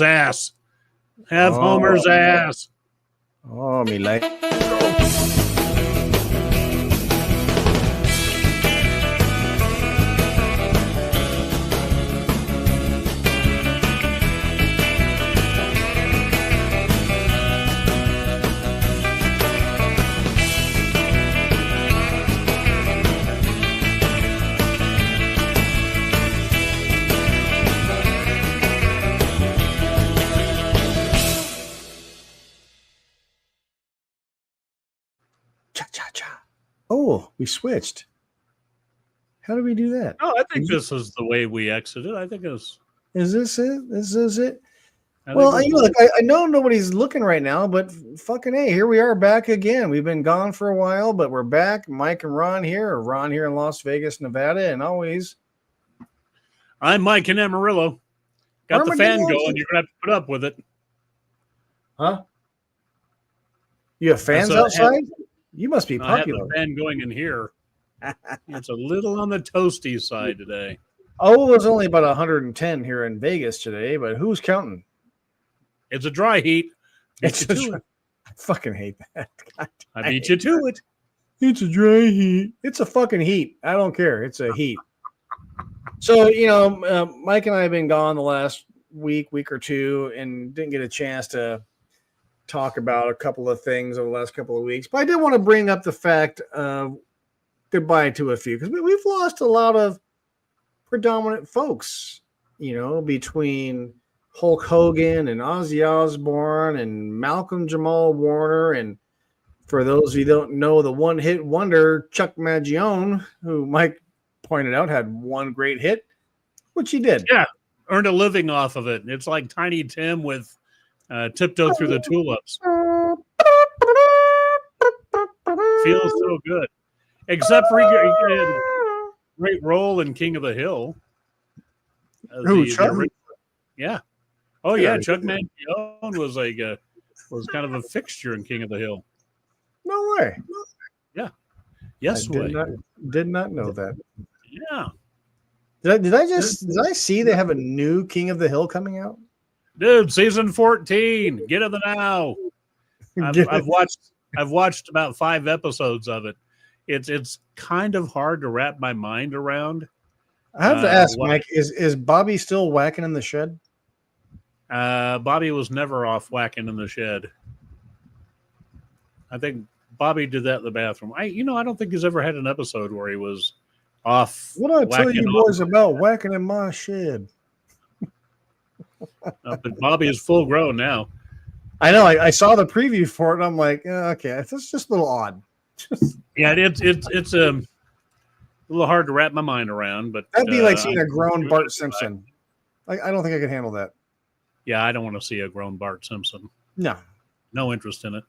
ass. Have Homer's ass. Oh, me like. Cha-cha-cha. Oh, we switched. How do we do that? Oh, I think this is the way we exited. I think it's. Is this it? This is it? Well, look, I know nobody's looking right now, but fucking hey, here we are back again. We've been gone for a while, but we're back. Mike and Ron here, or Ron here in Las Vegas, Nevada, and always. I'm Mike in Amarillo. Got the fan going. You're going to have to put up with it. Huh? You have fans outside? You must be popular. I have a fan going in here. It's a little on the toasty side today. Oh, it was only about 110 here in Vegas today, but who's counting? It's a dry heat. I fucking hate that. I beat you to it. It's a dry heat. It's a fucking heat. I don't care. It's a heat. So, Mike and I have been gone the last week or two, and didn't get a chance to talk about a couple of things over the last couple of weeks. But I did want to bring up the fact of goodbye to a few, because we've lost a lot of predominant folks, between Hulk Hogan and Ozzy Osbourne and Malcolm Jamal Warner. And for those of you who don't know, the one-hit wonder Chuck Mangione, who Mike pointed out had one great hit, which he did. Yeah, earned a living off of it. It's like Tiny Tim with Tiptoe Through the Tulips. Feels so good. Except for he had a great role in King of the Hill. Chuck? Yeah. Oh, yeah. Chuck Mangione was kind of a fixture in King of the Hill. No way. Yeah. Yes way. Did not know that. Yeah. Did I see they have a new King of the Hill coming out? Dude, season 14. Get in the now. I've watched about 5 episodes of it. It's kind of hard to wrap my mind around. I have to ask, Mike, is Bobby still whacking in the shed? Bobby was never off whacking in the shed. I think Bobby did that in the bathroom. I don't think he's ever had an episode where he was off. What did I tell you boys about whacking in my shed? But Bobby is full grown now. I know. I saw the preview for it, and I'm like, okay, it's just a little odd. Yeah, it's a little hard to wrap my mind around, but that'd be like seeing a grown Bart Simpson. I don't think I could handle that. Yeah, I don't want to see a grown Bart Simpson. No interest in it.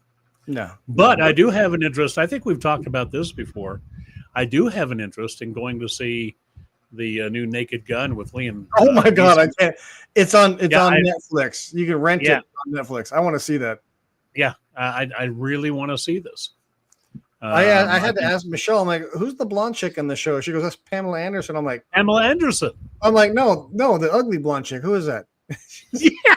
No. But I do have an interest. I think we've talked about this before. I do have an interest in going to see the new Naked Gun with Liam. Oh my God, I can't. It's on Netflix. You can rent it on Netflix. I want to see that. Yeah, I really want to see this. I had to ask Michelle. I'm like, who's the blonde chick in the show? She goes, that's Pamela Anderson. I'm like, Pamela Anderson. I'm like, no, the ugly blonde chick. Who is that? Yeah.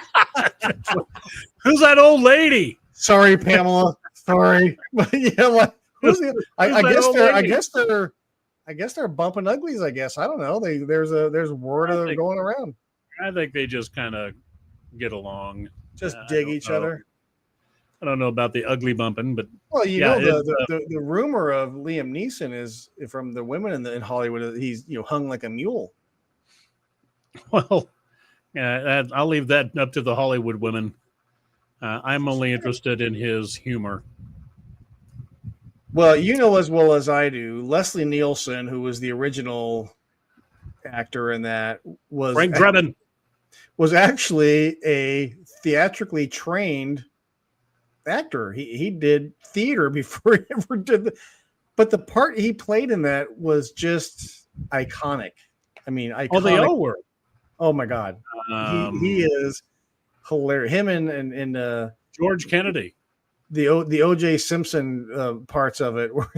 Who's that old lady? Sorry, Pamela. Sorry. Yeah, what? I guess they're bumping uglies. I guess I don't know. There's word of them going around. I think they just kind of get along. Just dig each other. I don't know about the ugly bumping, but the rumor of Liam Neeson is from the women in Hollywood. He's hung like a mule. Well, yeah, I'll leave that up to the Hollywood women. I'm only interested in his humor. Well, as well as I do, Leslie Nielsen, who was the original actor in that, Frank Drebin, was actually a theatrically trained actor. He did theater before he ever did but the part he played in that was just iconic. I mean, iconic. Oh, they all were. Oh my God, he is hilarious. Him and George Kennedy. The O.J. Simpson parts of it were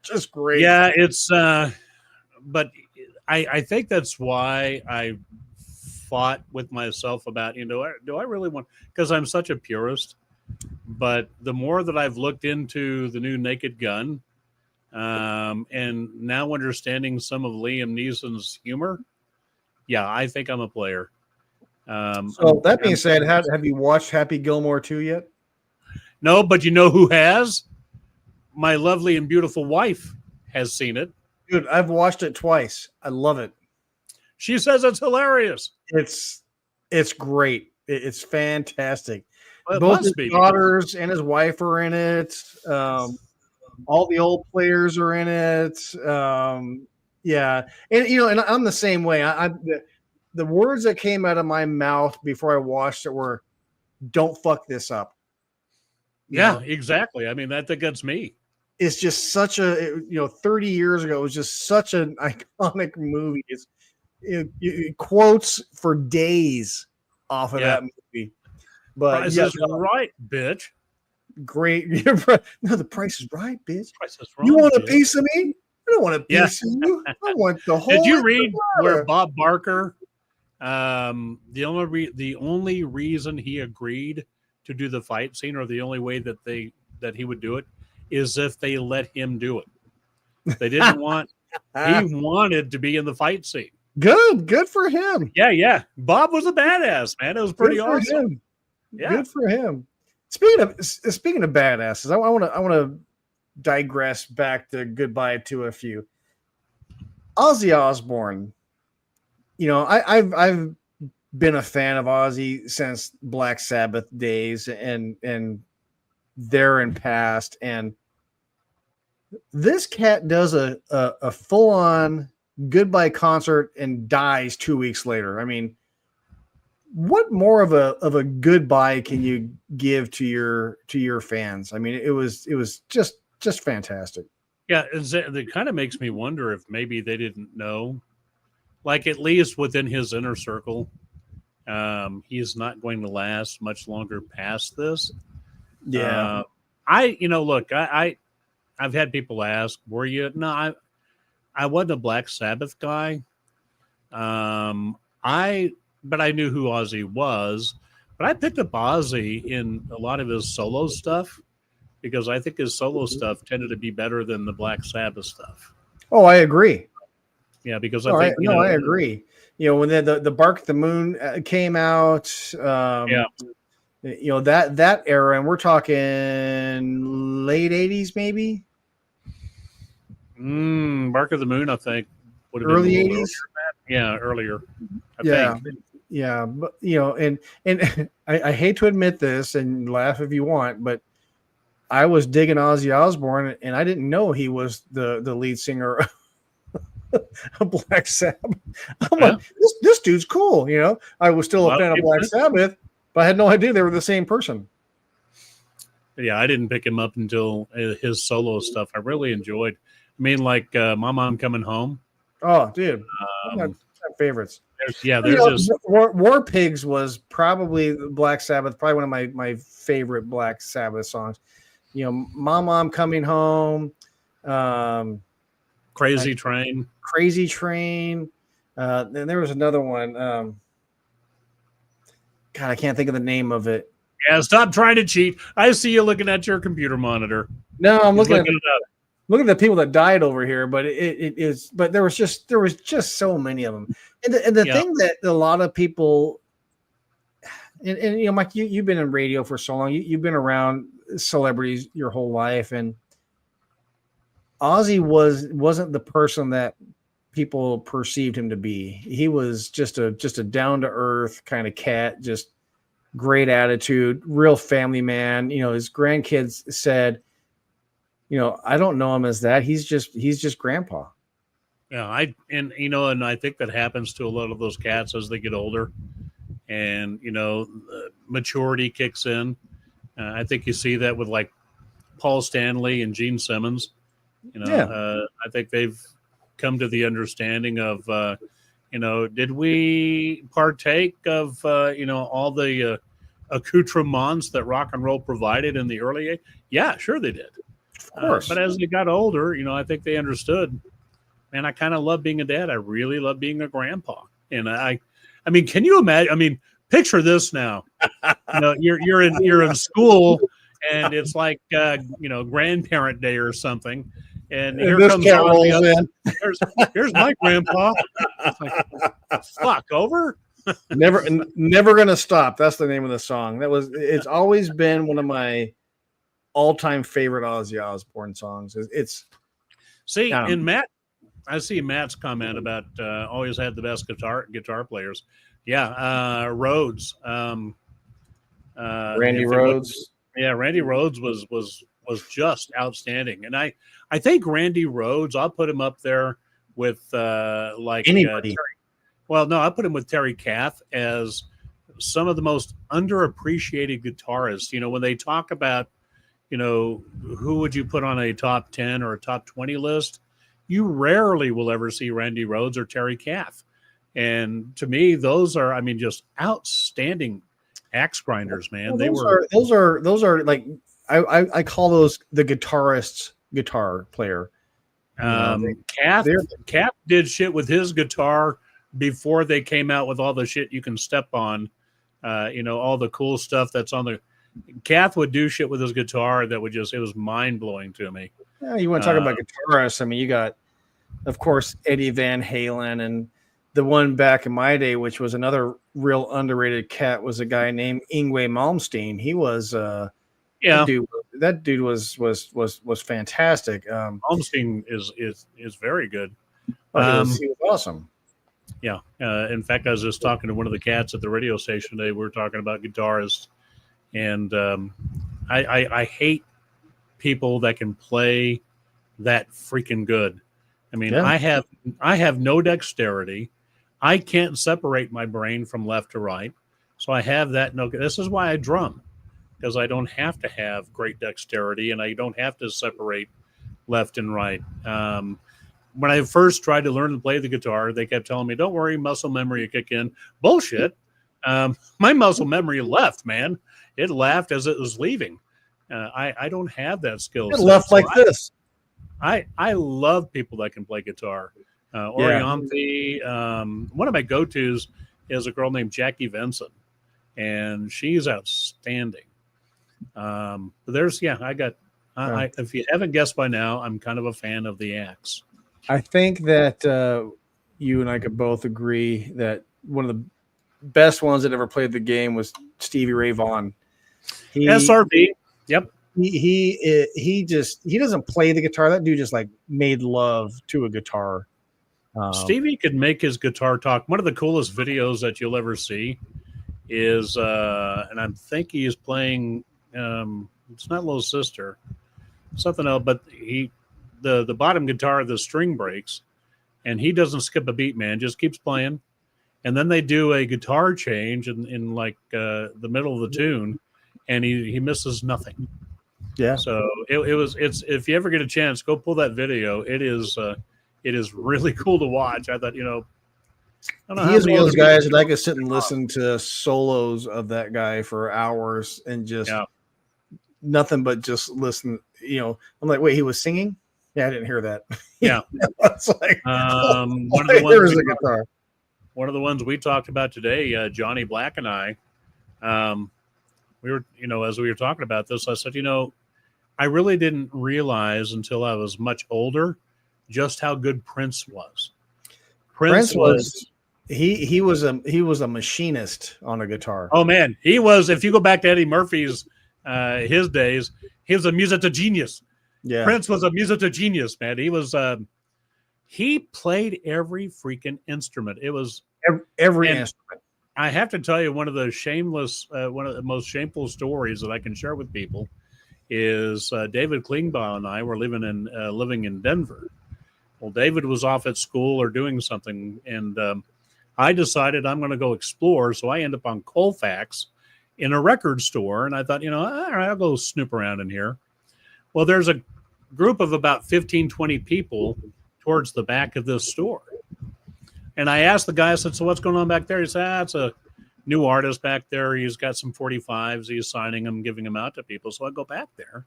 just great. Yeah, it's but I think that's why I fought with myself about, do I really want, because I'm such a purist. But the more that I've looked into the new Naked Gun, and now understanding some of Liam Neeson's humor, yeah, I think I'm a player. So that being said, have you watched Happy Gilmore 2 yet? No, but you know who has? My lovely and beautiful wife has seen it. Dude, I've watched it twice. I love it. She says it's hilarious. It's great. It's fantastic. Well, Both his daughters and his wife are in it. All the old players are in it. Yeah, and and I'm the same way. The words that came out of my mouth before I watched it were, "Don't fuck this up." Yeah, exactly. I mean, that gets me. It's just such a 30 years ago, it was just such an iconic movie. It quotes for days off of that movie. But Price is right, bitch. Great. No, the price is right, bitch. Price is wrong, you want bitch. a piece of me? I don't want a piece of you. I want the whole. Did you read where Bob Barker? The only reason he agreed to do the fight scene, or the only way that he would do it, is if they let him do it. They didn't want. He wanted to be in the fight scene. Good for him. Yeah. Bob was a badass, man. It was pretty awesome. Him. Yeah. Good for him. Speaking of badasses, I want to digress back to goodbye to a few. Ozzy Osbourne. I've been a fan of Ozzy since Black Sabbath days and there and past, and this cat does a full on goodbye concert and dies 2 weeks later. I mean, what more of a goodbye can you give to your fans? I mean, it was just fantastic. Yeah, it kind of makes me wonder if maybe they didn't know, like at least within his inner circle, he's not going to last much longer past this. Yeah, I've had people ask, "Were you?" No, I wasn't a Black Sabbath guy. But I knew who Ozzy was. But I picked up Ozzy in a lot of his solo stuff because I think his solo stuff tended to be better than the Black Sabbath stuff. Oh, I agree. Yeah, because I agree. When the Bark the Moon came out, that era, and we're talking late 80s, maybe. Bark of the Moon, I think, would have early been 80s. Yeah, earlier. I think. Yeah, but and I hate to admit this, and laugh if you want, but I was digging Ozzy Osbourne, and I didn't know he was the lead singer of Black Sabbath. I'm like, this dude's cool. I was still a fan of Black Sabbath, but I had no idea they were the same person. Yeah, I didn't pick him up until his solo stuff. I really enjoyed. I mean, like My Mom Coming Home. Oh, dude, my favorites. There's War Pigs was probably Black Sabbath, probably one of my favorite Black Sabbath songs. My Mom Coming Home, Crazy Train. Then there was another one. God, I can't think of the name of it. Yeah, stop trying to cheat. I see you looking at your computer monitor. No, I'm looking at the people that died over here, but it is. But there was just so many of them, and the thing that a lot of people, and Mike, you've been in radio for so long. You've been around celebrities your whole life, and Ozzy wasn't the person that people perceived him to be. He was just a down to earth kind of cat, just great attitude, real family man. His grandkids said, I don't know him as that. He's just grandpa. Yeah, I think that happens to a lot of those cats as they get older, and maturity kicks in. I think you see that with like Paul Stanley and Gene Simmons. I think they've come to the understanding of, did we partake of, all the accoutrements that rock and roll provided in the early age? Yeah, sure they did. Of course. But as they got older, I think they understood, man, I kind of love being a dad. I really love being a grandpa. And I I mean, can you imagine? I mean, picture this now. You're in school, and it's like grandparent day or something, and here this comes cat on rolls the other. in. Here's my grandpa. It's like, fuck over. Never gonna stop. That's the name of the song. It's always been one of my all-time favorite Ozzy Osbourne songs. See, and Matt, I see Matt's comment about always had the best guitar players. Yeah, Rhodes. Randy Rhodes. Rhodes. Yeah, Randy Rhodes was just outstanding, and I think Randy Rhodes. I'll put him up there with anybody. I put him with Terry Kath as some of the most underappreciated guitarists. When they talk about, who would you put on a top 10 or a top 20 list, you rarely will ever see Randy Rhodes or Terry Kath. And to me, those are, just outstanding axe grinders, man. Well, those are like, I call those the guitarist's guitar player. Kath did shit with his guitar before they came out with all the shit you can step on, all the cool stuff that's on the. Kath would do shit with his guitar that would it was mind blowing to me. Yeah, you want to talk about guitarists? I mean, you got, of course, Eddie Van Halen, and the one back in my day, which was another real underrated cat, was a guy named Yngwie Malmsteen. He was, that dude was fantastic. Malmsteen is very good. He was awesome. Yeah. In fact, I was just talking to one of the cats at the radio station today. We were talking about guitarists, and I hate people that can play that freaking good. I mean, I have no dexterity. I can't separate my brain from left to right. So I have that. This is why I drum, because I don't have to have great dexterity and I don't have to separate left and right. When I first tried to learn to play the guitar, they kept telling me, don't worry, muscle memory will kick in. Bullshit. My muscle memory left, man. It laughed as it was leaving. I don't have that skill. It left like this. I love people that can play guitar. Orianthi. One of my go-tos is a girl named Jackie Vincent, and she's outstanding. If you haven't guessed by now, I'm kind of a fan of the axe. I think that you and I could both agree that one of the best ones that ever played the game was Stevie Ray Vaughan. SRV. Yep. He doesn't play the guitar. That dude just like made love to a guitar. Stevie could make his guitar talk. One of the coolest videos that you'll ever see is, and I think he is playing. It's not Little Sister, something else. But the bottom guitar, the string breaks, and he doesn't skip a beat, man. Just keeps playing, and then they do a guitar change in like the middle of the tune, and he misses nothing. Yeah. So it's if you ever get a chance, go pull that video. It is really cool to watch. I thought, he is one of those guys that I could sit and listen to solos of that guy for hours and just nothing but just listen. I'm like, wait, he was singing? Yeah, I didn't hear that. Yeah. It's like one of the ones we talked about today, Johnny Black and I, we were, as we were talking about this, I said, I really didn't realize until I was much older just how good Prince was. Prince was he was a machinist on a guitar. Oh man, he was. If you go back to Eddie Murphy's his days, he was a musicogenius. Yeah, Prince was a musicogenius, man. He was. He played every freaking instrument. It was every instrument. I have to tell you, one of the most shameful stories that I can share with people is David Klingbeil and I were living in Denver. Well, David was off at school or doing something, and I decided I'm going to go explore. So I end up on Colfax in a record store, and I thought, all right, I'll go snoop around in here. Well, there's a group of about 15, 20 people towards the back of this store. And I asked the guy, I said, so what's going on back there? He said, it's a new artist back there. He's got some 45s. He's signing them, giving them out to people. So I go back there.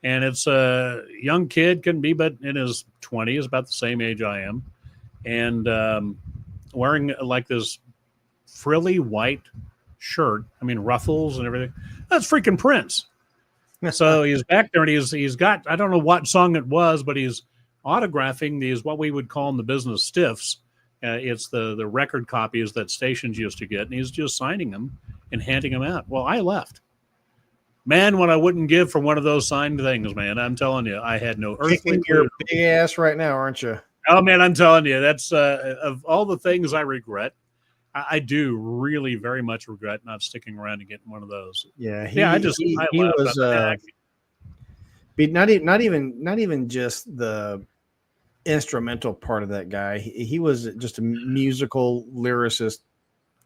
And it's a young kid, couldn't be, but in his 20s, about the same age I am. And wearing like this frilly white shirt. I mean, ruffles and everything. That's freaking Prince. So he's back there and he's got, I don't know what song it was, but he's autographing these, what we would call in the business stiffs. It's the record copies that stations used to get, and he's just signing them and handing them out. Well, I left. Man, what I wouldn't give for one of those signed things, man. I'm telling you, I had no earthly Kicking your big ass right now, aren't you? Oh, man, I'm telling you, that's of all the things I regret, I do really very much regret not sticking around and getting one of those. Yeah, he was not even just the instrumental part of that guy. He was just a musical lyricist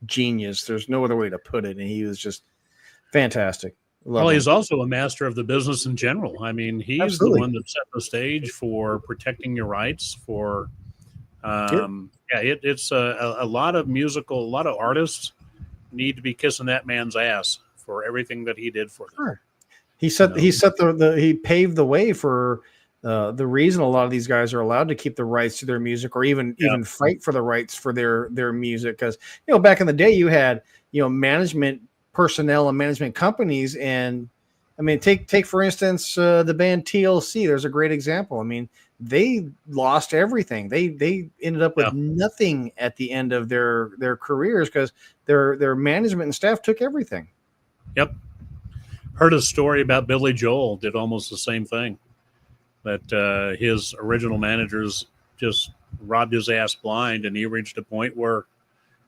genius. There's no other way to put it, and he was just fantastic. Well, he's also a master of the business in general. I mean, he's the one that set the stage for protecting your rights. For it's a lot of a lot of artists need to be kissing that man's ass for everything that he did for them. Sure. He paved the way for the reason a lot of these guys are allowed to keep the rights to their music, or even fight for the rights for their music. Because back in the day, you had management personnel and management companies, and I mean, take for instance the band TLC. There's a great example. I mean, they lost everything. They ended up with nothing at the end of their careers because their management and staff took everything. Yep. Heard a story about Billy Joel did almost the same thing. That his original managers just robbed his ass blind, and he reached a point where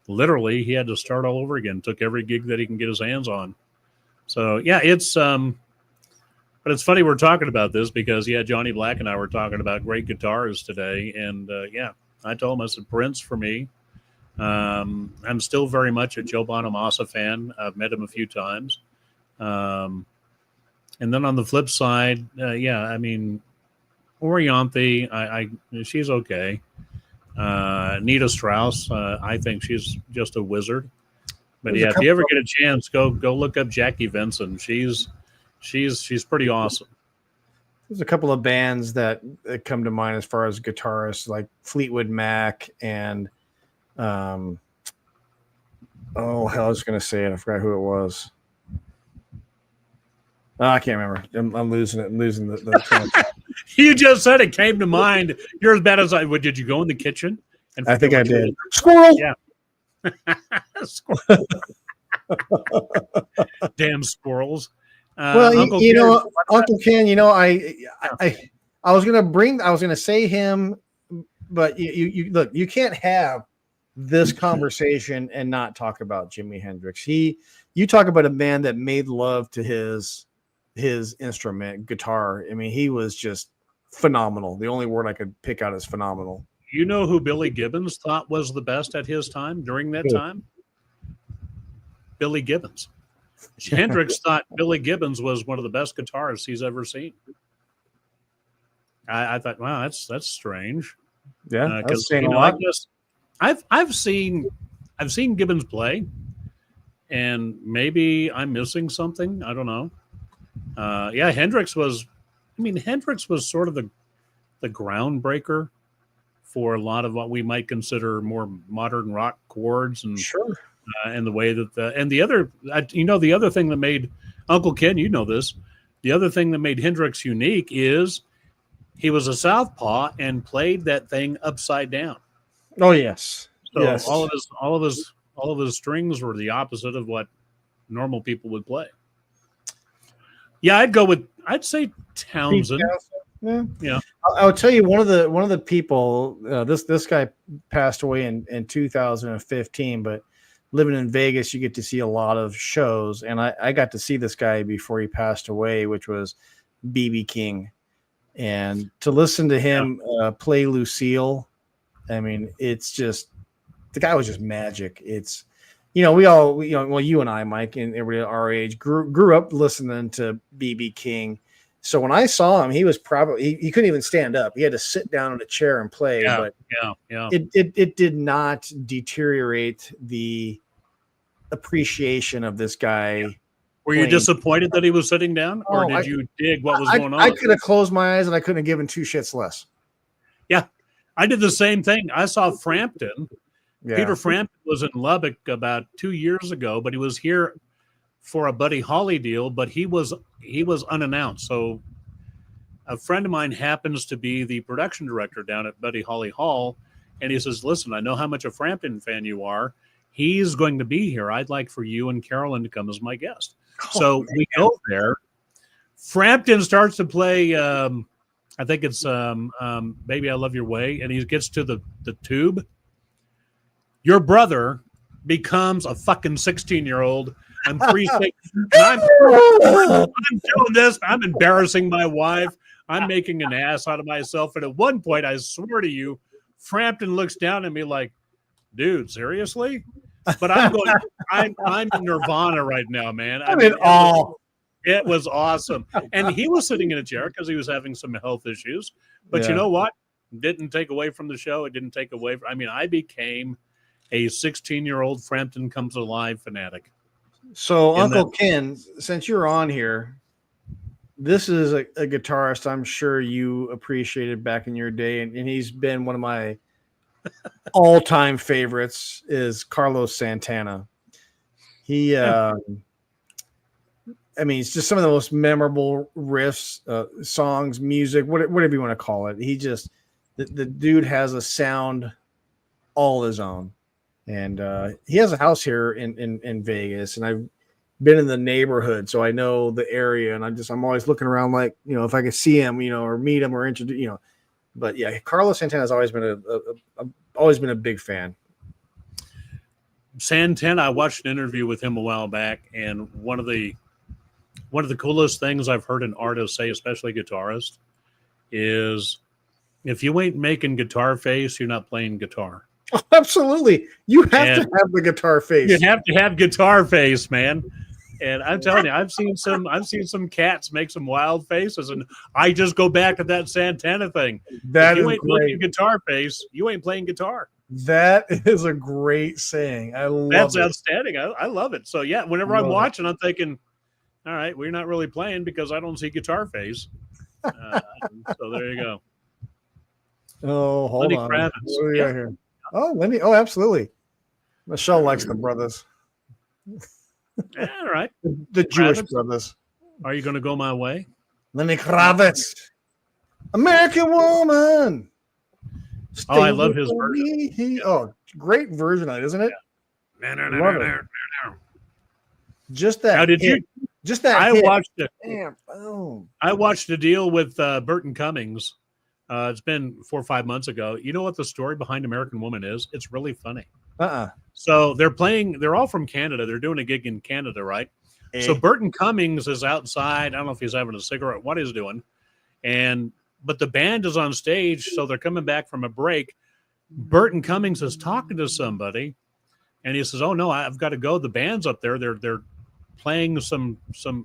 literally he had to start all over again. Took every gig that he can get his hands on. So yeah, it's but it's funny we're talking about this because Johnny Black and I were talking about great guitars today, and I told him, I said, Prince for me. I'm still very much a Joe Bonamassa fan. I've met him a few times. And then on the flip side, I mean, Orianthi, she's okay. Nita Strauss, I think she's just a wizard. But if you ever get a chance, go look up Jackie Vinson. She's pretty awesome. There's a couple of bands that come to mind as far as guitarists, like Fleetwood Mac and I was going to say it. I forgot who it was. I can't remember. I'm losing it. I'm losing the You just said it came to mind. You're as bad as I would. Did you go in the kitchen? And I think I did. Squirrel. Yeah. Damn squirrels. Well, Uncle Ken, I was gonna say him, but you look, you can't have this conversation and not talk about Jimi Hendrix. You talk about a man that made love to his instrument, guitar. I mean, he was just phenomenal. The only word I could pick out is phenomenal. You know who Billy Gibbons thought was the best at his time during that time? Billy Gibbons. Hendrix thought Billy Gibbons was one of the best guitarists he's ever seen. I thought, wow, that's strange. Yeah, because I've seen Gibbons play, and maybe I'm missing something. I don't know. Hendrix was sort of the groundbreaker for a lot of what we might consider more modern rock chords, and sure. And the way that the other thing that made Uncle Ken, this, the other thing that made Hendrix unique is he was a southpaw and played that thing upside down. Oh yes. So yes. all of his strings were the opposite of what normal people would play. Yeah, I'd say Townsend. Yeah. I would tell you one of the people. This guy passed away in 2015, but living in Vegas, you get to see a lot of shows, and I got to see this guy before he passed away, which was B.B. King, and to listen to him play Lucille, I mean, it's just, the guy was just magic. It's, you and I, Mike, and everybody our age grew up listening to B.B. King. So when I saw him, he was probably he couldn't even stand up. He had to sit down in a chair and play. It did not deteriorate the appreciation of this guy. Were you disappointed that he was sitting down, or did you dig what was going on? I could have closed my eyes and I couldn't have given two shits less. Yeah, I did the same thing. I saw Frampton Yeah. Peter Frampton was in Lubbock about 2 years ago, but he was here for a Buddy Holly deal, but he was unannounced. So a friend of mine happens to be the production director down at Buddy Holly Hall, and he says, "Listen, I know how much a Frampton fan you are. He's going to be here. I'd like for you and Carolyn to come as my guest." So we go there. Frampton starts to play. I think it's "Baby I Love Your Way," and he gets to the tube. Your brother becomes a fucking 16-year-old. I'm freezing. I'm doing this. I'm embarrassing my wife. I'm making an ass out of myself. And at one point, I swear to you, Frampton looks down at me like, "Dude, seriously?" But I'm going. I'm in Nirvana right now, man. I'm in awe. It was awesome. And he was sitting in a chair because he was having some health issues. But Yeah. you know what? Didn't take away from the show. It didn't take away. I mean, I became a 16-year-old Frampton Comes Alive fanatic. So, In Uncle Ken, since you're on here, this is a guitarist I'm sure you appreciated back in your day, and he's been one of my all-time favorites. Is Carlos Santana. He, I mean, it's just some of the most memorable riffs, songs, music, whatever you want to call it. He just, the dude has a sound all his own. And he has a house here in Vegas, and I've been in the neighborhood, so I know the area. And I'm always looking around, like, you know, if I could see him, you know, or meet him or introduce, you know. But yeah, Carlos Santana has always been always been a big fan. Santana, I watched an interview with him a while back, and one of the coolest things I've heard an artist say, especially guitarist, is if you ain't making guitar face, you're not playing guitar. Oh, absolutely. You have to have the guitar face. You have to have guitar face, man. And I'm telling you, I've seen some cats make some wild faces, and I just go back to that Santana thing. That if you is ain't great. making guitar face, you ain't playing guitar. That is a great saying. I love That's it. outstanding. I love it. So yeah, whenever I'm watching, I'm thinking, all right, we're not really playing because I don't see guitar face. So there you go. Oh, hold Lenny on. Kravitz. What do we got here? Oh, Lenny. Oh, absolutely. Michelle likes the brothers. Yeah, all right. The Jewish Kravitz? brothers. Are you going to go my way? Lenny Kravitz. American Woman. Oh, I Stay love his with version. me. Oh, great version of it, isn't it? Love it. Just that. How did hit. you? Just that. I hit. watched it. Damn. Boom. I watched a deal with Burton Cummings. It's been 4 or 5 months ago. You know what the story behind American Woman is? It's really funny. So they're all from Canada. They're doing a gig in Canada, right? So Burton Cummings is outside. I don't know if he's having a cigarette, what he's doing. But the band is on stage, so they're coming back from a break. Burton Cummings is talking to somebody, and he says, "Oh no, I've got to go. The band's up there. They're playing some,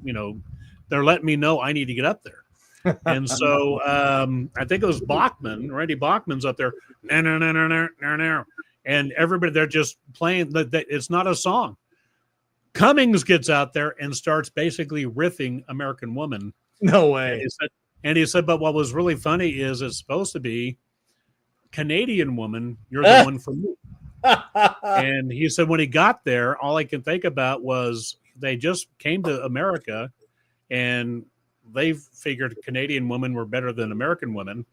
you know, they're letting me know I need to get up there." And so I think it was Bachman, Randy Bachman's up there, and everybody, they're just playing. It's not a song. Cummings gets out there and starts basically riffing American Woman. No way. And he said, but what was really funny is it's supposed to be Canadian Woman, you're the one for me. And he said when he got there, all I can think about was they just came to America and they figured Canadian women were better than American women.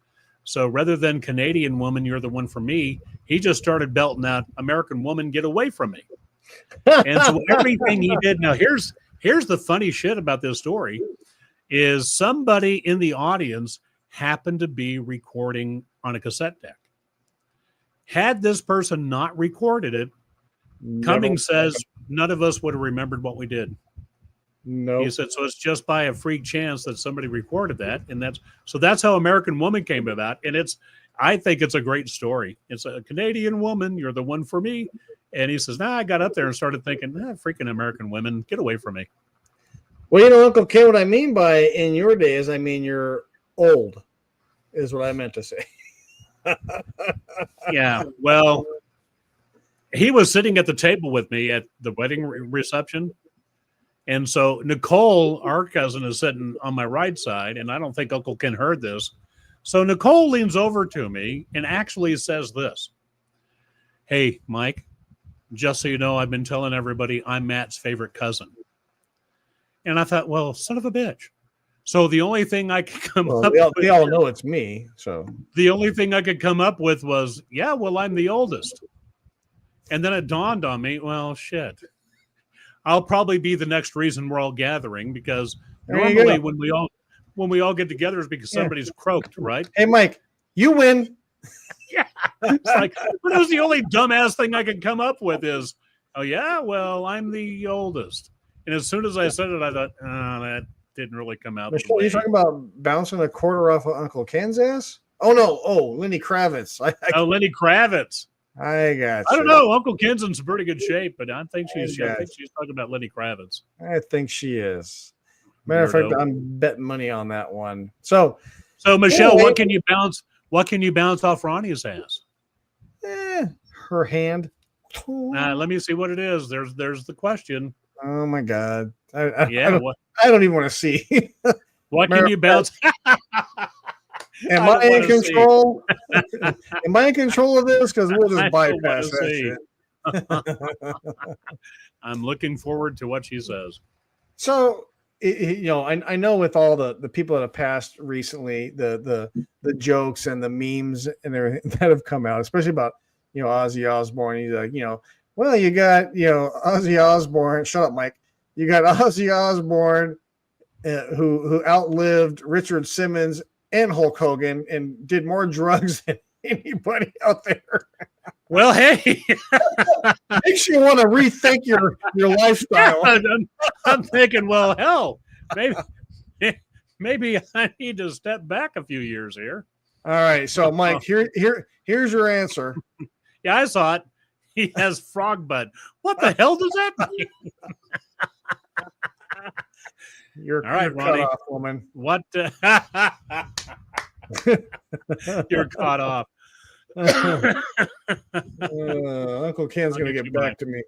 So rather than Canadian Woman, you're the one for me, he just started belting out American Woman, get away from me. And so everything he did, now here's the funny shit about this story, is somebody in the audience happened to be recording on a cassette deck. Had this person not recorded it, Cummings says none of us would have remembered what we did. No. He said, so it's just by a freak chance that somebody recorded that. And that's how American Woman came about. And I think it's a great story. It's a Canadian woman. You're the one for me. And he says, I got up there and started thinking, freaking American women, get away from me. Well, you know, Uncle Ken, what I mean by in your days, I mean you're old, is what I meant to say. Yeah, well, he was sitting at the table with me at the wedding reception. And so Nicole, our cousin, is sitting on my right side, and I don't think Uncle Ken heard this. So Nicole leans over to me and actually says this. "Hey, Mike, just so you know, I've been telling everybody I'm Matt's favorite cousin." And I thought, well, son of a bitch. So the only thing I could come Well, up with, they all know it's me. So the only thing I could come up with was, yeah, well, I'm the oldest. And then it dawned on me, well, shit. I'll probably be the next reason we're all gathering, because there you normally go. when we all get together is because Yeah. somebody's croaked, right? Hey, Mike, you win. Yeah. It's like, but it was the only dumbass thing I could come up with is, oh yeah, well, I'm the oldest. And as soon as I said it, I thought, oh, that didn't really come out the Michelle, way. you talking about bouncing a quarter off of Uncle Ken's ass? Oh no! Oh, Lenny Kravitz. Oh, Lenny Kravitz. I got you. I don't know. Uncle Ken's in some pretty good shape, but I think I she's talking about Lenny Kravitz. I think she is. Matter of fact, Weirdo. I'm betting money on that one. So Michelle, anyway, what can you bounce? What can you bounce off Ronnie's ass? her hand. Let me see what it is. There's the question. Oh my god! I Yeah. don't even want to see. What can you bounce? Am I in control? Am I in control of this? Because we'll just bypass that shit. I'm looking forward to what she says. So, I know with all the people that have passed recently, the jokes and the memes and everything that have come out, especially about Ozzy Osbourne. He's like, well, you got Ozzy Osbourne. Shut up, Mike. You got Ozzy Osbourne, who outlived Richard Simmons and Hulk Hogan and did more drugs than anybody out there. Well, hey, makes you want to rethink your lifestyle. Yeah, I'm thinking, well, hell, maybe I need to step back a few years here. All right, so Mike, here's your answer. Yeah, I saw it. He has frog butt. What the hell does that mean? You're all right, Ronnie. Cut off, woman. What? You're caught off. Uncle Ken's going to get back to me.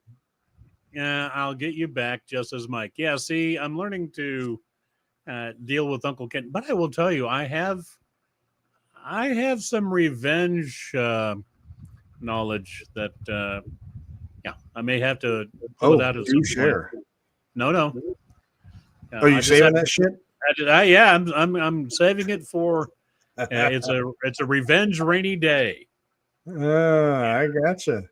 Yeah, I'll get you back just as Mike. Yeah, see, I'm learning to deal with Uncle Ken, but I will tell you, I have some revenge knowledge that, I may have to pull it out as you share. No. Are you saving that shit? Yeah, I'm saving it for. It's a revenge rainy day. I gotcha.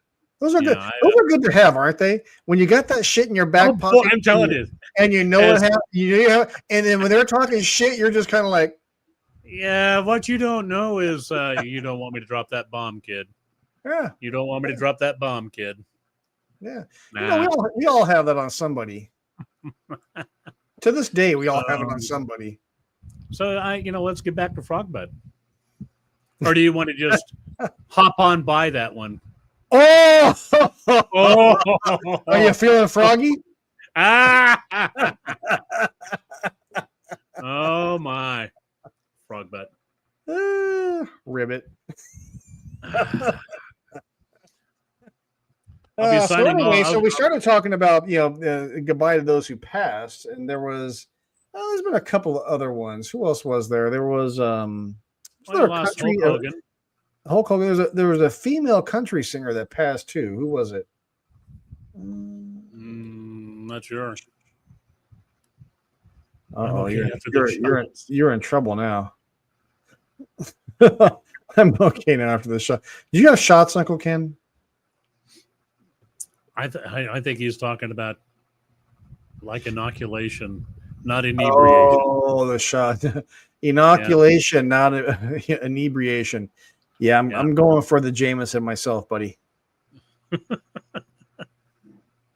Those are good. Those are good to have, aren't they? When you got that shit in your back pocket, boy, I'm telling you, and you know what happened. And then when they're talking shit, you're just kind of like, yeah. What you don't know is you don't want me to drop that bomb, kid. Yeah. You don't want me to drop that bomb, kid. Yeah. Nah. We all have that on somebody. To this day, we all have it on somebody. So let's get back to frog butt. Or do you want to just hop on by that one? Oh! Are you feeling froggy? Oh my, frog butt. Ribbit. So we started talking about goodbye to those who passed, and there's been a couple of other ones. Who else was there? There was country Hulk Hogan. There was a female country singer that passed too. Who was it? Not sure. Oh, you're in trouble now. I'm okay now after the shot. Did you have shots, Uncle Ken? I think he's talking about like inoculation, not inebriation. Oh, the shot. Inoculation, not inebriation. Yeah, I'm going for the Jameson myself, buddy.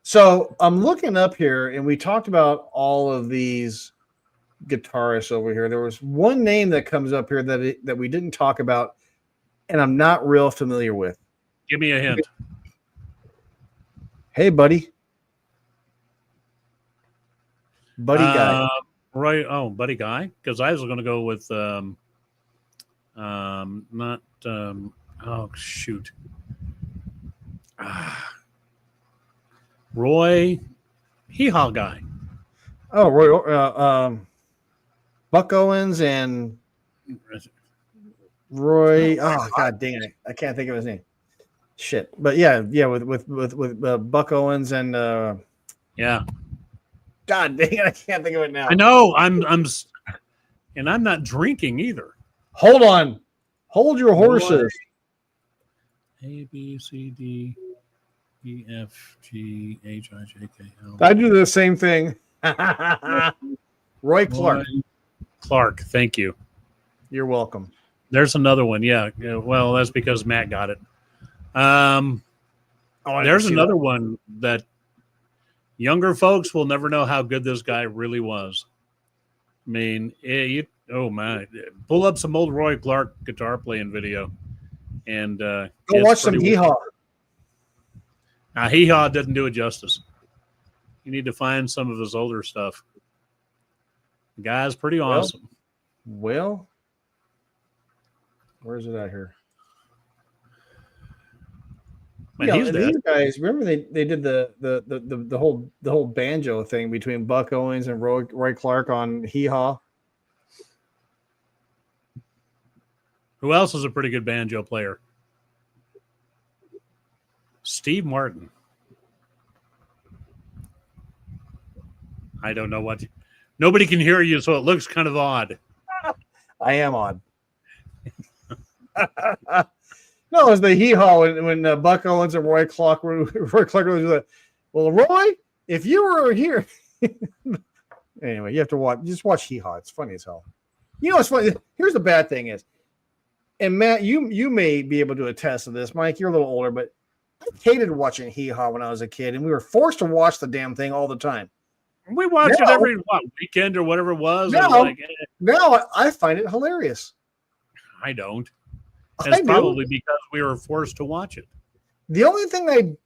So I'm looking up here, and we talked about all of these guitarists over here. There was one name that comes up here that we didn't talk about, and I'm not real familiar with. Give me a hint. Hey, buddy. Buddy Guy. Right. Oh, Buddy Guy. Because I was going to go with shoot. Roy Hee Haw Guy. Oh, Roy Buck Owens and Roy. Oh, God dang it. I can't think of his name. Shit, but yeah, with Buck Owens and Yeah, God dang it, I can't think of it now. I know. And I'm not drinking either. Hold on, hold your horses. A B C D E F G H I J K L. I do the same thing. Roy Clark. Clark, thank you. You're welcome. There's another one. Yeah. Well, that's because Matt got it. There's another one that younger folks will never know how good this guy really was. I mean, oh my, pull up some old Roy Clark guitar playing video, and go watch some Hee Haw. Now, Hee Haw doesn't do it justice. You need to find some of his older stuff. The guy's pretty awesome. Well, where's it at here? Man, these guys, remember they did the whole banjo thing between Buck Owens and Roy Clark on Hee Haw. Who else is a pretty good banjo player? Steve Martin. I don't know what. Nobody can hear you, so it looks kind of odd. I am odd. No, it was the Hee Haw when Buck Owens and Roy Clark was like, well, Roy, if you were here. Anyway, you have to just watch Hee Haw. It's funny as hell. You know what's funny? Here's the bad thing is, and Matt, you may be able to attest to this. Mike, you're a little older, but I hated watching Hee Haw when I was a kid, and we were forced to watch the damn thing all the time. We watched it every weekend or whatever it was. Now I find it hilarious. I don't. It's probably because we were forced to watch it. The only thing I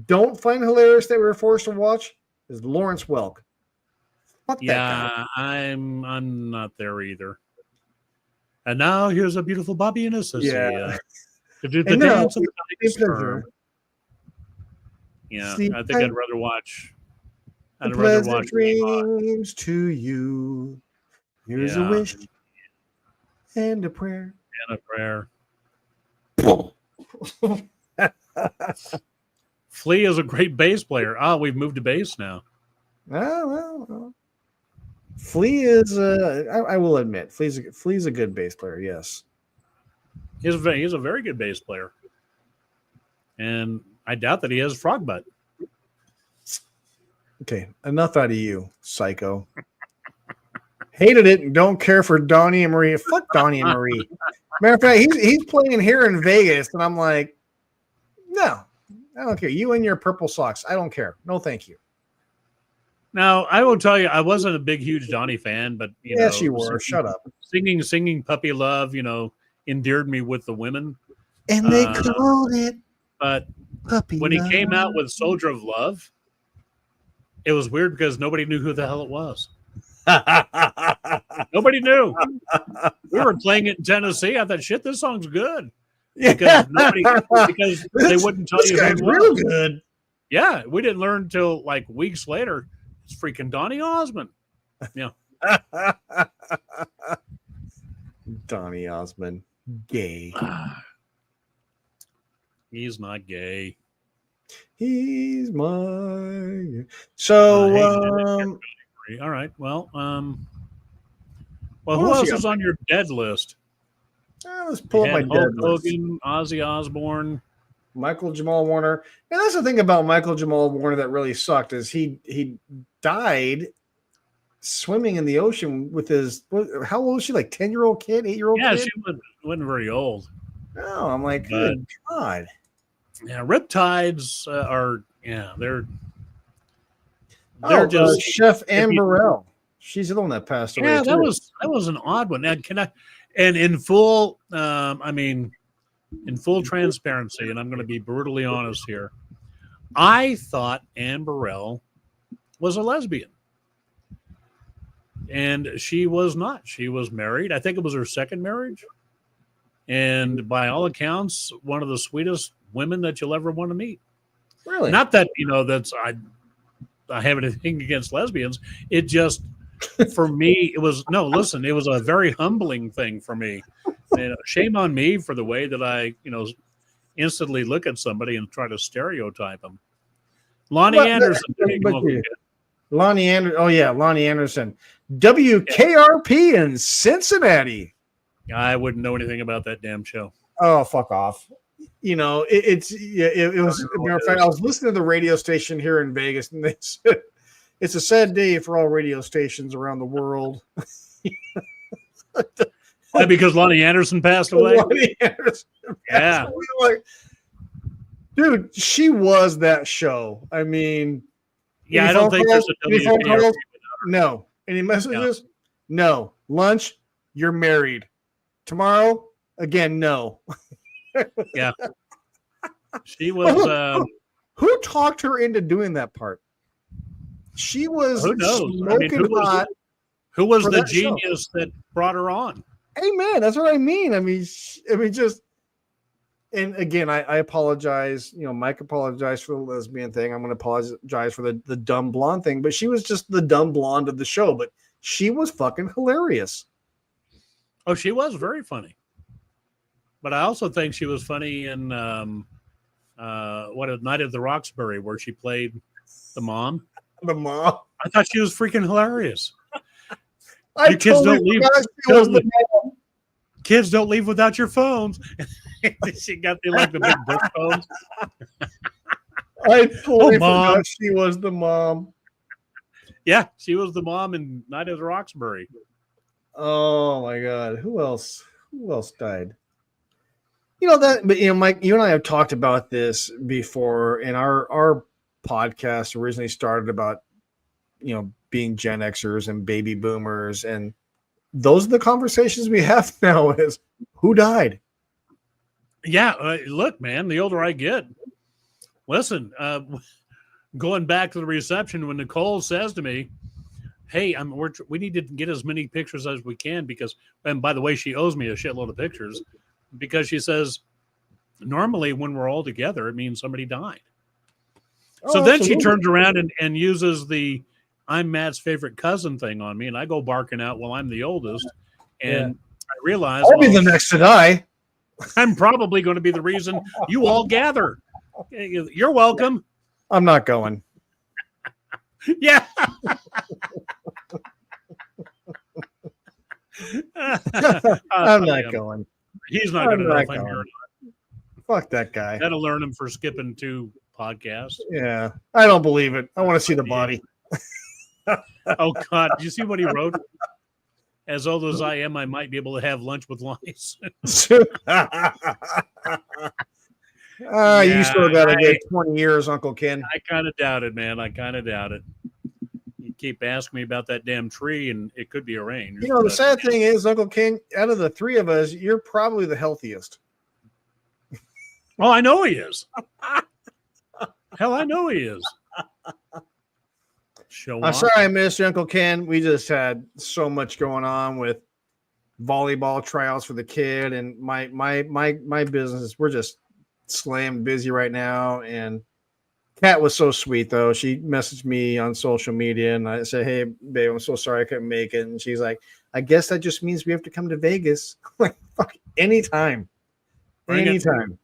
don't find hilarious that we were forced to watch is Lawrence Welk. Fuck that guy. I'm not there either. And now here's a beautiful Bobby and a sissy. Yeah. To do the dance of the pleasure. Yeah, I think I'd rather watch. I'd rather watch dreams to you. Here's a wish and a prayer. And a prayer. Flea is a great bass player. We've moved to bass now. Well. Flea is I will admit, Flea's a good bass player, yes. He's a very good bass player. And I doubt that he has frog butt. Okay, enough out of you, psycho. Hated it and don't care for Donnie and Marie. Fuck Donnie and Marie. Matter of fact, he's playing here in Vegas, and I'm like, no, I don't care. You and your purple socks. I don't care. No, thank you. Now, I will tell you, I wasn't a big, huge Donnie fan, but yes, you were. Shut up. Singing "Puppy Love," endeared me with the women. And they called it. But Puppy when Love. He came out with "Soldier of Love," it was weird because nobody knew who the hell it was. Nobody knew. We were playing it in Tennessee. I thought, shit, this song's good. Because they wouldn't tell you who it was. Real good. Yeah, we didn't learn until like weeks later. It's freaking Donny Osmond. Yeah. Donny Osmond. Gay. He's not gay. He's my. So, all right. Well, who else is on your dead list? Let's pull up my dead list. Hogan, Ozzy Osbourne, Michael Jamal Warner. And that's the thing about Michael Jamal Warner that really sucked is he died swimming in the ocean with his. How old was she? Like 10-year-old kid, 8-year-old kid. Yeah, she wasn't very old. No, I'm like, good God. Yeah, riptides they're just Chef Anne Burrell. She's the one that passed away. Yeah, that was an odd one. And in full in full transparency, and I'm going to be brutally honest here, I thought Anne Burrell was a lesbian. And she was not. She was married. I think it was her second marriage. And by all accounts, one of the sweetest women that you'll ever want to meet. Really? Not that, I have anything against lesbians. It just, for me, it was a very humbling thing for me. And shame on me for the way that I, instantly look at somebody and try to stereotype them. Lonnie But- Anderson. but you- Lonnie Anderson. Oh yeah, Lonnie Anderson. WKRP in Cincinnati. I wouldn't know anything about that damn show. Oh, fuck off. You know, it was. As a matter of fact, I was listening to the radio station here in Vegas, and they said it's a sad day for all radio stations around the world. Because Lonnie Anderson passed away. Lonnie Anderson Yeah. like, dude, she was that show. I mean, Yeah, any I don't phone think calls? there's Any a phone WKRP. calls? No. Any messages? No. Lunch? You're married. Tomorrow? Again, no. She was. Who talked her into doing that part? She was Who knows? smoking hot. Who was for the that show. genius that brought her on? Hey man, that's what I mean. I mean, just. And again, I apologize. You know, Mike apologized for the lesbian thing. I'm going to apologize for the dumb blonde thing. But she was just the dumb blonde of the show. But she was fucking hilarious. Oh, she was very funny. But I also think she was funny in Night at the Roxbury, where she played the mom. The mom. I thought she was freaking hilarious. I You kids don't leave. forgot she was the mom. Kids don't leave without your phones. She got the big brick phones. I totally Mom. forgot she was the mom. Yeah, she was the mom in Night at the Roxbury. Oh my god. Who else died? You know that, but you know, Mike, you and I have talked about this before, and our podcast originally started about, you know, being Gen Xers and baby boomers, and those are the conversations we have now is who died? Yeah, look, man, the older I get, listen, going back to the reception when Nicole says to me, hey, we need to get as many pictures as we can because, and by the way, she owes me a shitload of pictures because she says, normally when we're all together, it means somebody died. So then she turns around and uses the I'm Matt's favorite cousin thing on me, and I go barking out, well, I'm the oldest. And I realize I'll be the next to die. I'm probably going to be the reason you all gather. You're welcome. I'm not going. Yeah. I'm not going. He's not going to know if I'm here or not. Fuck that guy. That'll learn him for skipping 2 podcasts. Yeah. I don't believe it. I want to see the body. Oh, God. Did you see what he wrote? As old as I am, I might be able to have lunch with Lonnie's. You still got to get 20 years, Uncle Ken. I kind of doubt it, man. I kind of doubt it. You keep asking me about that damn tree, and it could be arranged. You know, the sad thing is, Uncle Ken, out of the 3 of us, you're probably the healthiest. Oh, I know he is. Hell, I know he is. I'm sorry I missed you, Uncle Ken. We just had so much going on with volleyball tryouts for the kid and my business. We're just slammed busy right now. And Kat was so sweet though. She messaged me on social media and I said, hey babe, I'm so sorry I couldn't make it. And she's like, I guess that just means we have to come to Vegas. Like, fuck, anytime. Anytime.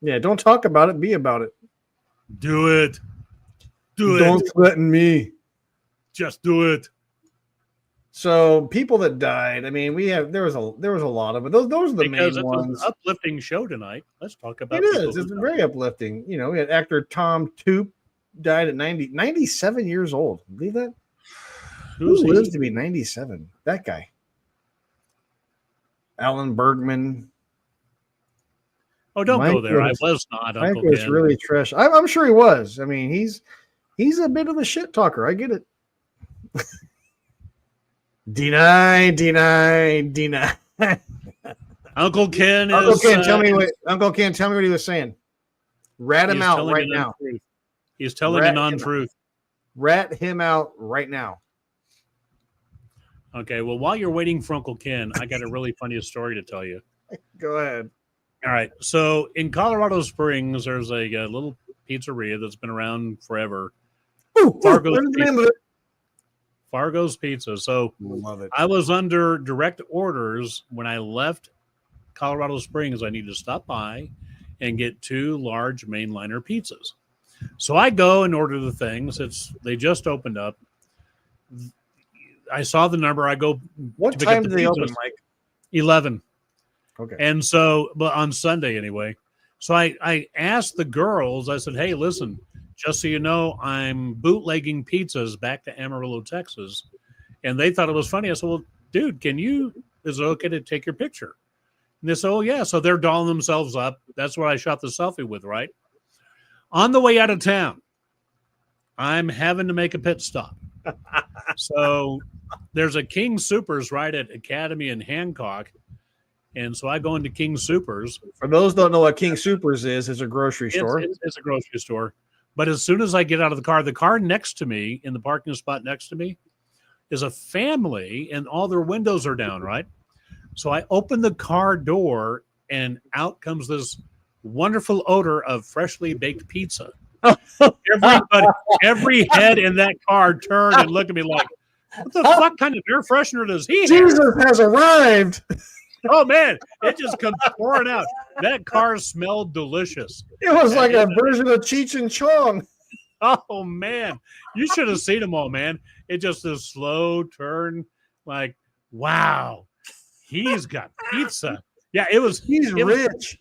Yeah, don't talk about it, be about it. Do it. Don't threaten me. Just do it. So people that died, I mean, there was a lot of it. Those are the because main ones. An uplifting show tonight. Let's talk about It is. It's very uplifting. You know, we had actor Tom Toop died at 97 years old. Believe that? Who lives to be 97? That guy. Alan Bergman. Oh, don't go there. I was not. Mike was really trash. I'm sure he was. I mean, he's a bit of a shit talker. I get it. Deny. Uncle Ken is. Uncle Ken, tell me what he was saying. Rat him out right now. He's telling an untruth. Rat him out right now. Okay, well, while you're waiting for Uncle Ken, I got a really funny story to tell you. Go ahead. All right. So in Colorado Springs, there's a little pizzeria that's been around forever. Fargo's Pizza. So love it. I was under direct orders when I left Colorado Springs. I needed to stop by and get 2 large mainliner pizzas. So I go and order the things. They just opened up. I saw the number. I go. What time do they open, Mike? 11. Okay. And so, but on Sunday anyway. So I asked the girls, I said, hey, listen, just so you know, I'm bootlegging pizzas back to Amarillo, Texas. And they thought it was funny. I said, well, dude, is it okay to take your picture? And they said, oh, yeah. So they're dolling themselves up. That's what I shot the selfie with, right? On the way out of town, I'm having to make a pit stop. So there's a King Soopers right at Academy and Hancock. And so I go into King Soopers. For those who don't know what King Soopers is, it's a grocery store. It's a grocery store. But as soon as I get out of the car next to me, in the parking spot next to me, is a family, and all their windows are down, right? So I open the car door, and out comes this wonderful odor of freshly baked pizza. Every head in that car turned and looked at me like, what the fuck kind of air freshener does he have? Jesus has arrived. Oh, man, it just comes pouring out. That car smelled delicious. It was like a version of Cheech and Chong. Oh, man. You should have seen them all, man. It just a slow turn. Like, wow, he's got pizza. Yeah, He's rich.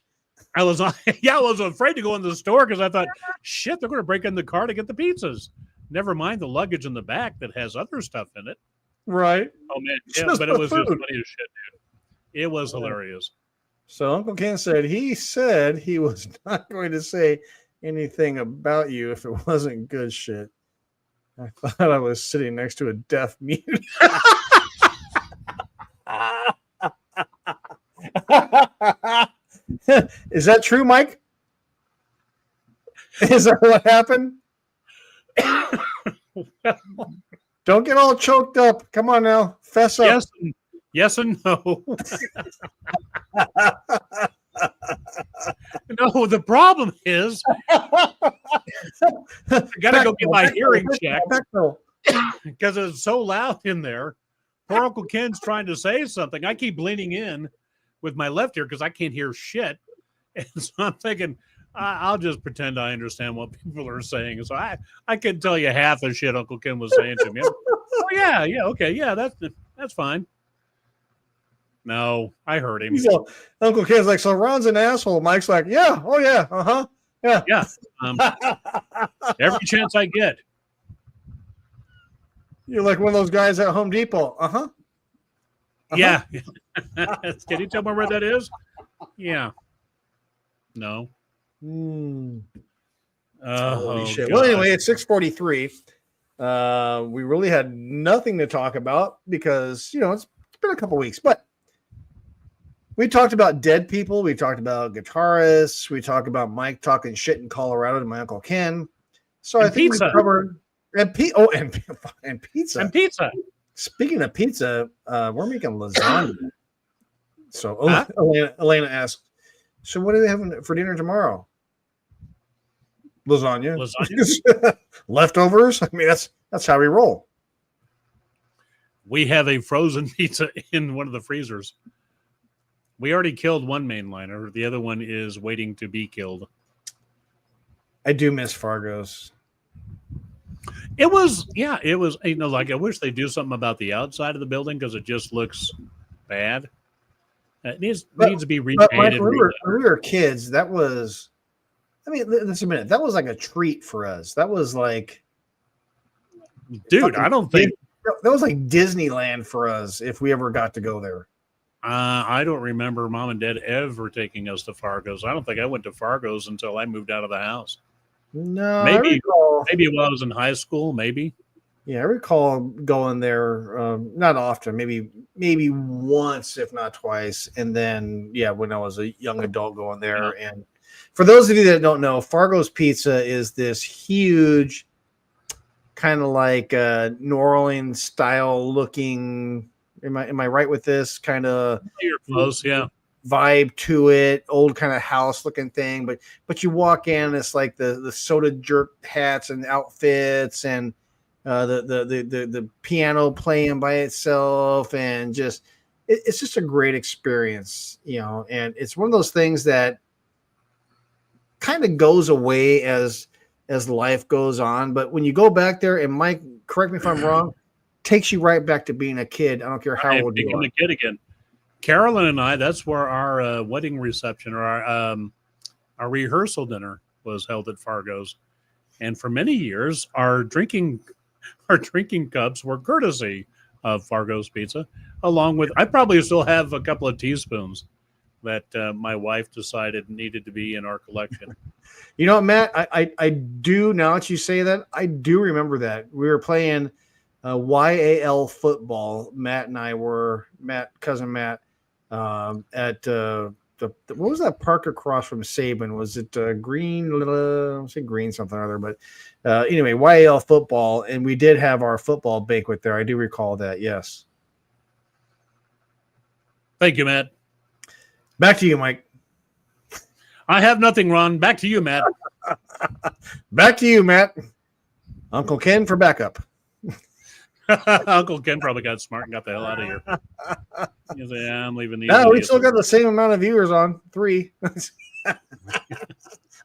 I was afraid to go in the store because I thought, shit, they're going to break in the car to get the pizzas. Never mind the luggage in the back that has other stuff in it. Right. Oh, man. Yeah, but it was just funny as shit, dude. It was hilarious. So Uncle Ken said he was not going to say anything about you if it wasn't good shit. I thought I was sitting next to a deaf mute. Is that true, Mike? Is that what happened? Don't get all choked up. Come on now. Fess up. Yes and no. No, the problem is I gotta go get my hearing checked because it's so loud in there. Poor Uncle Ken's trying to say something. I keep leaning in with my left ear because I can't hear shit. And so I'm thinking, I'll just pretend I understand what people are saying. So I could tell you half the shit Uncle Ken was saying to me. Oh yeah, okay, yeah, that's fine. No, I heard him. So Uncle Ken's like, so Ron's an asshole. Mike's like, yeah, oh yeah, yeah. Yeah. Every chance I get. You're like one of those guys at Home Depot. Yeah. Can you tell me where that is? Yeah. No. Holy shit. Well, anyway, it's 6:43. We really had nothing to talk about because, it's been a couple weeks, but we talked about dead people. We talked about guitarists. We talked about Mike talking shit in Colorado to my Uncle Ken. So I think pizza. we covered and pizza. And pizza. Speaking of pizza, we're making lasagna. So Elena asked, so what are they having for dinner tomorrow? Lasagna. Leftovers. I mean, that's how we roll. We have a frozen pizza in one of the freezers. We already killed one mainliner. The other one is waiting to be killed. I do miss Fargo's. It was, like I wish they'd do something about the outside of the building because it just looks bad. It needs to be repainted. When we were kids, that was, let's admit it, that was like a treat for us. That was like, dude, I don't think that was like Disneyland for us if we ever got to go there. I don't remember Mom and Dad ever taking us to Fargo's. I don't think I went to Fargo's until I moved out of the house. No, maybe while I was in high school, maybe. Yeah, I recall going there not often, maybe once, if not twice, and then when I was a young adult going there. Yeah. And for those of you that don't know, Fargo's Pizza is this huge, kind of like New Orleans style looking. Am I right with this kind of? You're close, yeah. Vibe to it, old kind of house looking thing, but you walk in, it's like the soda jerk hats and outfits, and the piano playing by itself, and just it's just a great experience, and it's one of those things that kind of goes away as life goes on. But when you go back there, and Mike, correct me if I'm wrong, takes you right back to being a kid. I don't care how old you become are. a kid again. Carolyn and I, that's where our wedding reception or our rehearsal dinner was held at Fargo's. And for many years, our drinking cups were courtesy of Fargo's Pizza, along with, I probably still have a couple of teaspoons that my wife decided needed to be in our collection. You know what, Matt? I do, now that you say that, I do remember that. We were playing YAL football. Matt and I were, cousin Matt, at what was that park across from Saban? Was it Green? I don't say Green something or other, but anyway, YAL football, and we did have our football banquet there. I do recall that. Yes. Thank you, Matt. Back to you, Mike. I have nothing, Ron. Back to you, Matt. Back to you, Matt. Uncle Ken for backup. Uncle Ken probably got smart and got the hell out of here. He said, yeah, I'm leaving these. No, we still got the same amount of viewers on 3. Oh,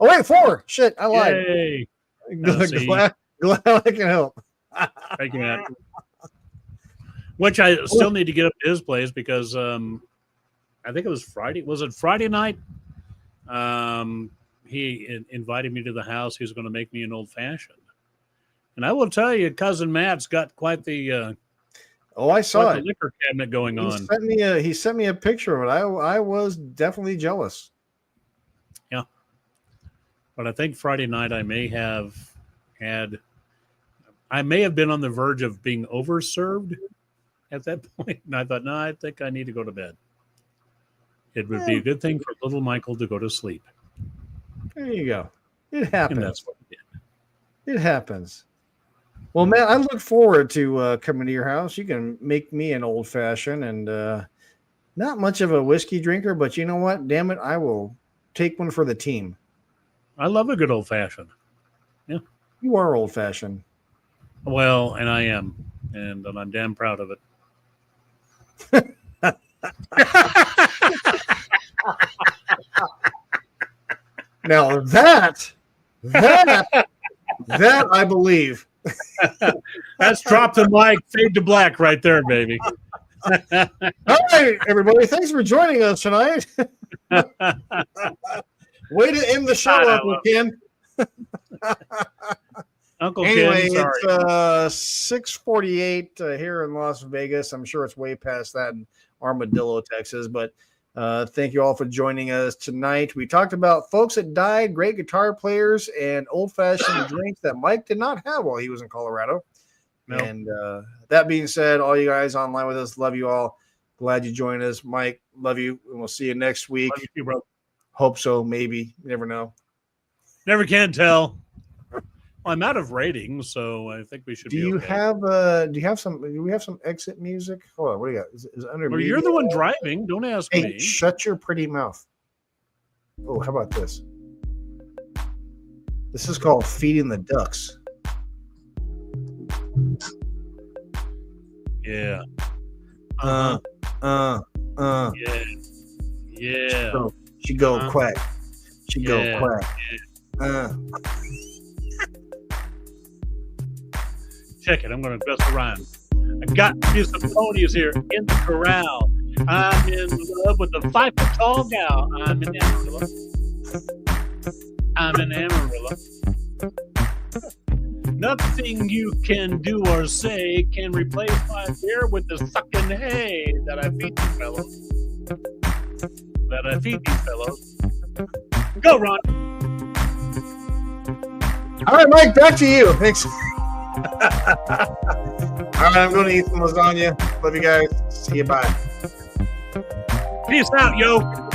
wait, 4. Shit, I lied. Yay. Glad I can help. Thank you, Matt. Which I still need to get up to his place because I think it was Friday. Was it Friday night? He invited me to the house. He was going to make me an old fashioned. And I will tell you, cousin Matt's got quite the I saw it. Liquor cabinet going on. He sent me a picture of it. I was definitely jealous. Yeah, but I think Friday night I may have been on the verge of being overserved at that point, and I thought, no, I think I need to go to bed. It would be a good thing for little Michael to go to sleep. There you go. It happens. And that's what he did. It happens. Well, Matt, I look forward to coming to your house. You can make me an old fashioned, and not much of a whiskey drinker, but you know what? Damn it, I will take one for the team. I love a good old fashioned. Yeah, you are old fashioned. Well, and I am, and I'm damn proud of it. Now that I believe. That's drop the mic, fade to black right there, baby. All right, everybody. Thanks for joining us tonight. Way to end the show, Uncle Ken. Uncle Ken, sorry. It's 6:48 here in Las Vegas. I'm sure it's way past that in Armadillo, Texas. But thank you all for joining us tonight. We talked about folks that died, great guitar players, and old-fashioned drinks that Mike did not have while he was in Colorado. No. And that being said, all you guys online with us, love you all. Glad you joined us. Mike, love you. And we'll see you next week. Love you too, bro. Hope so, maybe. You never know. Never can tell. Well, I'm out of ratings, so I think we should be okay. Do we have some exit music? Hold on, what do you got? Is it under Well, you're the one driving. Don't ask me. Hey, shut your pretty mouth. Oh, how about this? This is called Feeding the Ducks. Yeah. Yeah. She go quack. She go quack. Check it. I'm going to best around. I got me some ponies here in the corral. I'm in love with a 5-foot-tall gal. I'm in Amarillo. Nothing you can do or say can replace my beer with the sucking hay that I feed these fellows. Go, Ron. All right, Mike, back to you. Thanks. All right, I'm going to eat some lasagna. Love you guys. See you. Bye. Peace out, yo.